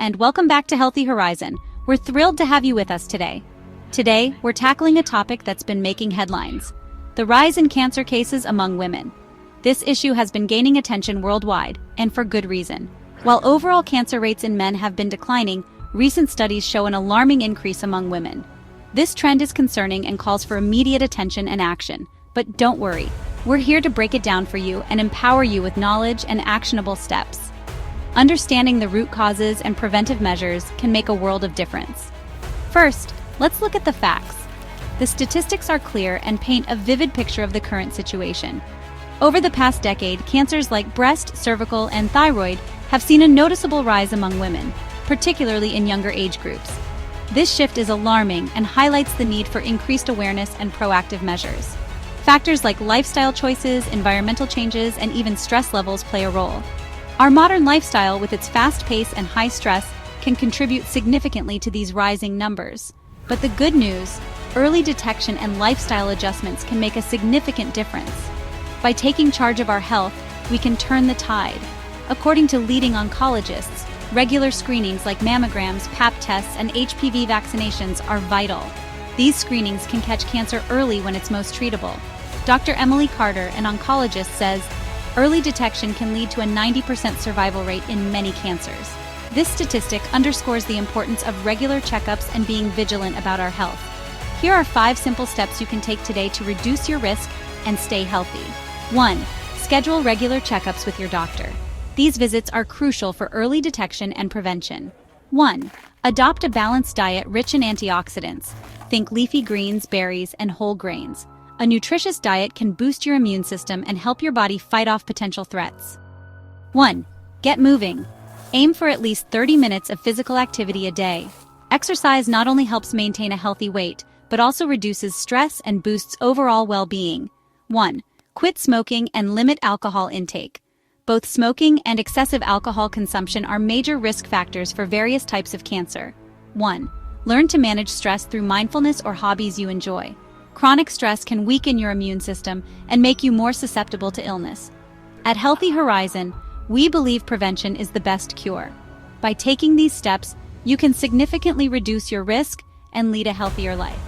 and welcome back to Healthy Horizon. We're thrilled to have you with us today. Today, we're tackling a topic that's been making headlines: the rise in cancer cases among women. This issue has been gaining attention worldwide, and for good reason. While overall cancer rates in men have been declining, recent studies show an alarming increase among women. This trend is concerning and calls for immediate attention and action. But don't worry, we're here to break it down for you and empower you with knowledge and actionable steps. Understanding the root causes and preventive measures can make a world of difference. First, let's look at the facts. The statistics are clear and paint a vivid picture of the current situation. Over the past decade, cancers like breast, cervical, and thyroid have seen a noticeable rise among women, particularly in younger age groups. This shift is alarming and highlights the need for increased awareness and proactive measures. Factors like lifestyle choices, environmental changes, and even stress levels play a role. Our modern lifestyle, with its fast pace and high stress, can contribute significantly to these rising numbers. But the good news, early detection and lifestyle adjustments can make a significant difference. By taking charge of our health, we can turn the tide. According to leading oncologists, regular screenings like mammograms, Pap tests, and HPV vaccinations are vital. These screenings can catch cancer early when it's most treatable. Dr. Emily Carter, an oncologist, says, early detection can lead to a 90% survival rate in many cancers. This statistic underscores the importance of regular checkups and being vigilant about our health. Here are 5 simple steps you can take today to reduce your risk and stay healthy. 1. Schedule regular checkups with your doctor. These visits are crucial for early detection and prevention. 1. Adopt a balanced diet rich in antioxidants. Think leafy greens, berries, and whole grains. A nutritious diet can boost your immune system and help your body fight off potential threats. 1. Get moving. Aim for at least 30 minutes of physical activity a day. Exercise not only helps maintain a healthy weight, but also reduces stress and boosts overall well-being. 1. Quit smoking and limit alcohol intake. Both smoking and excessive alcohol consumption are major risk factors for various types of cancer. 1. Learn to manage stress through mindfulness or hobbies you enjoy. Chronic stress can weaken your immune system and make you more susceptible to illness. At Healthy Horizon, we believe prevention is the best cure. By taking these steps, you can significantly reduce your risk and lead a healthier life.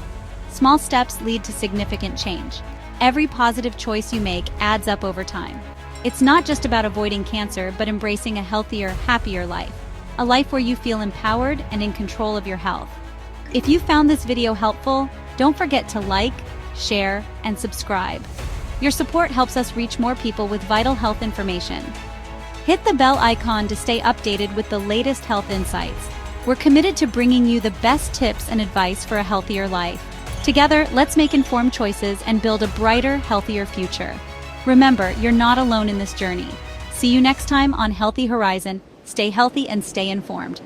Small steps lead to significant change. Every positive choice you make adds up over time. It's not just about avoiding cancer, but embracing a healthier, happier life. A life where you feel empowered and in control of your health. If you found this video helpful, don't forget to like, share, and subscribe. Your support helps us reach more people with vital health information. Hit the bell icon to stay updated with the latest health insights. We're committed to bringing you the best tips and advice for a healthier life. Together, let's make informed choices and build a brighter, healthier future. Remember, you're not alone in this journey. See you next time on Healthy Horizon. Stay healthy and stay informed.